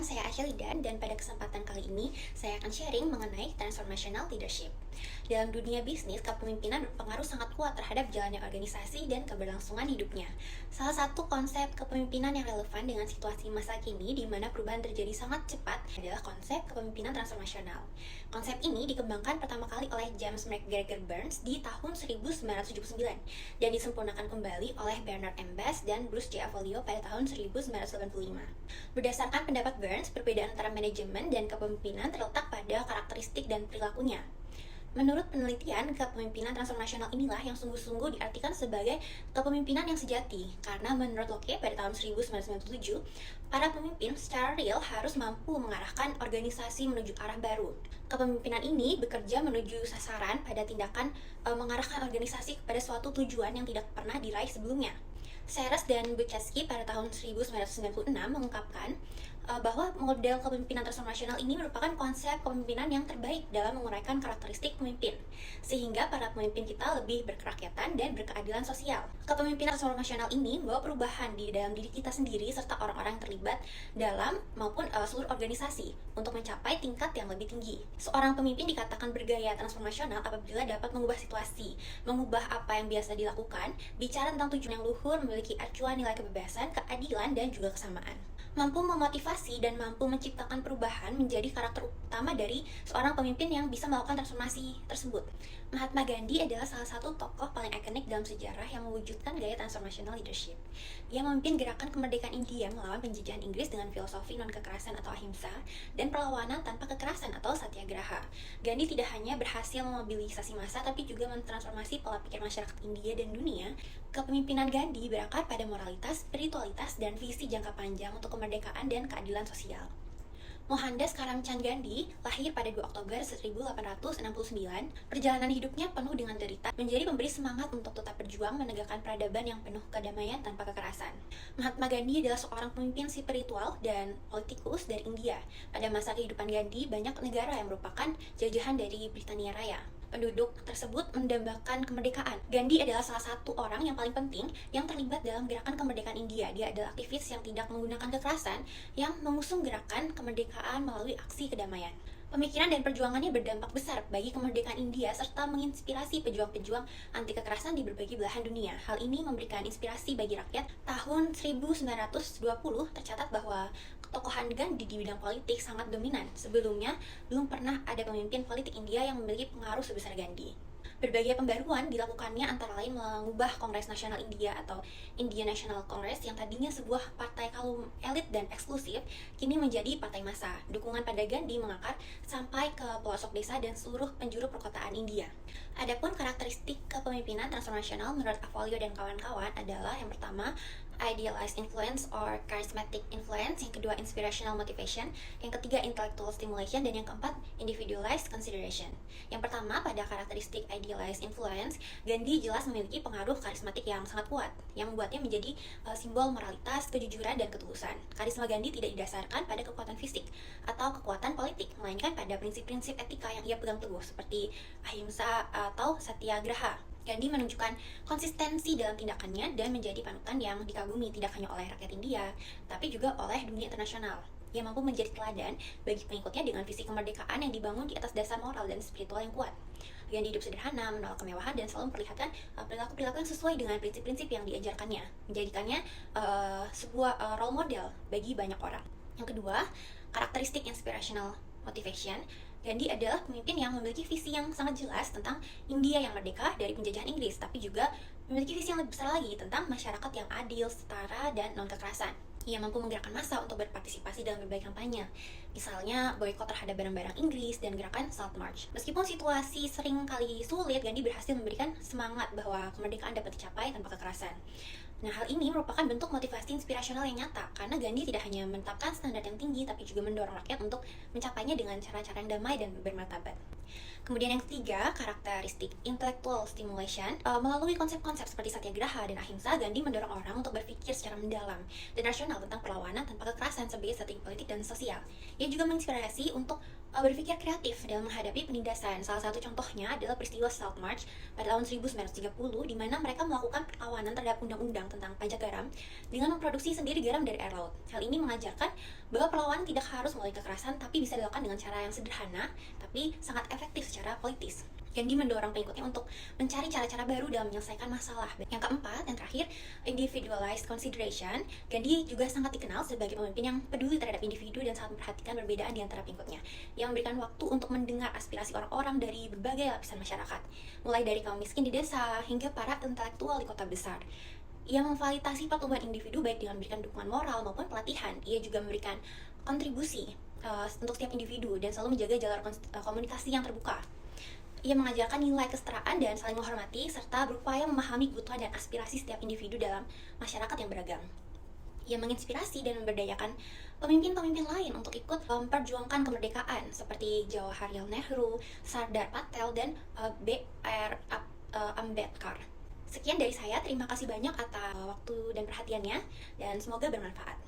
saya Asyalidan dan pada kesempatan kali ini saya akan sharing mengenai transformational leadership. Dalam dunia bisnis, kepemimpinan berpengaruh sangat kuat terhadap jalannya organisasi dan keberlangsungan hidupnya. Salah satu konsep kepemimpinan yang relevan dengan situasi masa kini di mana perubahan terjadi sangat cepat adalah konsep kepemimpinan transformasional. Konsep ini dikembangkan pertama kali oleh James McGregor Burns di tahun 1979 dan disempurnakan kembali oleh Bernard M. Bass dan Bruce J. Avalio pada tahun 1985. Berdasarkan pendapat Burns, perbedaan antara manajemen dan kepemimpinan terletak pada karakteristik dan perilakunya. Menurut penelitian, kepemimpinan transformasional inilah yang sungguh-sungguh diartikan sebagai kepemimpinan yang sejati. Karena menurut Locke pada tahun 1997, para pemimpin secara real harus mampu mengarahkan organisasi menuju arah baru. Kepemimpinan ini bekerja menuju sasaran pada tindakan mengarahkan organisasi kepada suatu tujuan yang tidak pernah diraih sebelumnya. Seres dan Buchetsky pada tahun 1996 mengungkapkan bahwa model kepemimpinan transformasional ini merupakan konsep kepemimpinan yang terbaik dalam menguraikan karakteristik pemimpin, sehingga para pemimpin kita lebih berkerakyatan dan berkeadilan sosial. Kepemimpinan transformasional ini membawa perubahan di dalam diri kita sendiri serta orang-orang yang terlibat dalam maupun seluruh organisasi untuk mencapai tingkat yang lebih tinggi. Seorang pemimpin dikatakan bergaya transformasional apabila dapat mengubah situasi, mengubah apa yang biasa dilakukan, bicara tentang tujuan yang luhur, memiliki acuan nilai kebebasan, keadilan, dan juga kesamaan. Mampu memotivasi dan mampu menciptakan perubahan menjadi karakter utama dari seorang pemimpin yang bisa melakukan transformasi tersebut. Mahatma Gandhi adalah salah satu tokoh paling ikonik dalam sejarah yang mewujudkan gaya transformational leadership. Ia memimpin gerakan kemerdekaan India melawan penjajahan Inggris dengan filosofi non-kekerasan atau ahimsa dan perlawanan tanpa kekerasan atau satyagraha. Gandhi tidak hanya berhasil memobilisasi massa tapi juga mentransformasi pola pikir masyarakat India dan dunia. Kepemimpinan Gandhi berakar pada moralitas, spiritualitas, dan visi jangka panjang untuk kemerdekaan dan keadilan sosial. Mohandas Karamchand Gandhi lahir pada 2 Oktober 1869. Perjalanan hidupnya penuh dengan derita, menjadi pemberi semangat untuk tetap berjuang menegakkan peradaban yang penuh kedamaian tanpa kekerasan. Mahatma Gandhi adalah seorang pemimpin spiritual dan politikus dari India. Pada masa kehidupan Gandhi, banyak negara yang merupakan jajahan dari Britania Raya. Penduduk tersebut mendambakan kemerdekaan. Gandhi adalah salah satu orang yang paling penting yang terlibat dalam gerakan kemerdekaan India. Dia adalah aktivis yang tidak menggunakan kekerasan, yang mengusung gerakan kemerdekaan melalui aksi kedamaian. Pemikiran dan perjuangannya berdampak besar bagi kemerdekaan India serta menginspirasi pejuang-pejuang anti kekerasan di berbagai belahan dunia. Hal ini memberikan inspirasi bagi rakyat. Tahun 1920 tercatat bahwa ketokohan Gandhi di bidang politik sangat dominan. Sebelumnya, belum pernah ada pemimpin politik India yang memiliki pengaruh sebesar Gandhi. Berbagai pembaruan dilakukannya antara lain mengubah Kongres Nasional India atau Indian National Congress yang tadinya sebuah partai kaum elit dan eksklusif, kini menjadi partai massa. Dukungan pada Gandhi mengakar sampai ke pelosok desa dan seluruh penjuru perkotaan India. Adapun karakteristik kepemimpinan transformasional menurut Avalio dan kawan-kawan adalah yang pertama, idealized influence or charismatic influence, yang kedua inspirational motivation, yang ketiga intellectual stimulation, dan yang keempat individualized consideration. Yang pertama, pada karakteristik idealized influence, Gandhi jelas memiliki pengaruh karismatik yang sangat kuat yang membuatnya menjadi simbol moralitas, kejujuran, dan ketulusan. Karisma Gandhi tidak didasarkan pada kekuatan fisik atau kekuatan politik, melainkan pada prinsip-prinsip etika yang ia pegang teguh seperti ahimsa atau satyagraha. Gandhi menunjukkan konsistensi dalam tindakannya dan menjadi panutan yang dikagumi tidak hanya oleh rakyat India, tapi juga oleh dunia internasional. Ia mampu menjadi teladan bagi pengikutnya dengan visi kemerdekaan yang dibangun di atas dasar moral dan spiritual yang kuat. Gandhi hidup sederhana, menolak kemewahan, dan selalu memperlihatkan perilaku-perilaku yang sesuai dengan prinsip-prinsip yang diajarkannya, menjadikannya sebuah role model bagi banyak orang. Yang kedua, karakteristik inspirational motivation. Gandhi adalah pemimpin yang memiliki visi yang sangat jelas tentang India yang merdeka dari penjajahan Inggris, tapi juga memiliki visi yang lebih besar lagi tentang masyarakat yang adil, setara, dan non-kekerasan. Ia mampu menggerakkan massa untuk berpartisipasi dalam berbagai kampanye, misalnya boykot terhadap barang-barang Inggris dan gerakan Salt March. Meskipun situasi sering kali sulit, Gandhi berhasil memberikan semangat bahwa kemerdekaan dapat dicapai tanpa kekerasan. Nah, hal ini merupakan bentuk motivasi inspirasional yang nyata, karena Gandhi tidak hanya menetapkan standar yang tinggi, tapi juga mendorong rakyat untuk mencapainya dengan cara-cara yang damai dan bermartabat. Kemudian yang ketiga, karakteristik intellectual stimulation. Melalui konsep-konsep seperti satyagraha dan ahimsa, Gandhi mendorong orang untuk berpikir secara mendalam dan rasional tentang perlawanan tanpa kekerasan sebagai strategi politik dan sosial. Ia juga menginspirasi untuk berpikir kreatif dalam menghadapi penindasan. Salah satu contohnya adalah peristiwa Salt March pada tahun 1930, di mana mereka melakukan perlawanan terhadap undang-undang tentang pajak garam dengan memproduksi sendiri garam dari air laut. Hal ini mengajarkan bahwa perlawanan tidak harus melalui kekerasan, tapi bisa dilakukan dengan cara yang sederhana, tapi sangat efektif secara politis. Gandhi mendorong pengikutnya untuk mencari cara-cara baru dalam menyelesaikan masalah. Yang keempat, yang terakhir, individualized consideration. Gandhi juga sangat dikenal sebagai pemimpin yang peduli terhadap individu dan sangat memperhatikan perbedaan di antara pengikutnya, yang memberikan waktu untuk mendengar aspirasi orang-orang dari berbagai lapisan masyarakat, mulai dari kaum miskin di desa hingga para intelektual di kota besar. Ia memfasilitasi pertumbuhan individu baik dengan memberikan dukungan moral maupun pelatihan. Ia juga memberikan kontribusi untuk setiap individu dan selalu menjaga jalur komunikasi yang terbuka. Ia mengajarkan nilai kesetaraan dan saling menghormati, serta berupaya memahami kebutuhan dan aspirasi setiap individu dalam masyarakat yang beragam. Ia menginspirasi dan memberdayakan pemimpin-pemimpin lain untuk ikut memperjuangkan kemerdekaan, seperti Jawaharlal Nehru, Sardar Patel, dan B.R. Ambedkar. Sekian dari saya, terima kasih banyak atas waktu dan perhatiannya, dan semoga bermanfaat.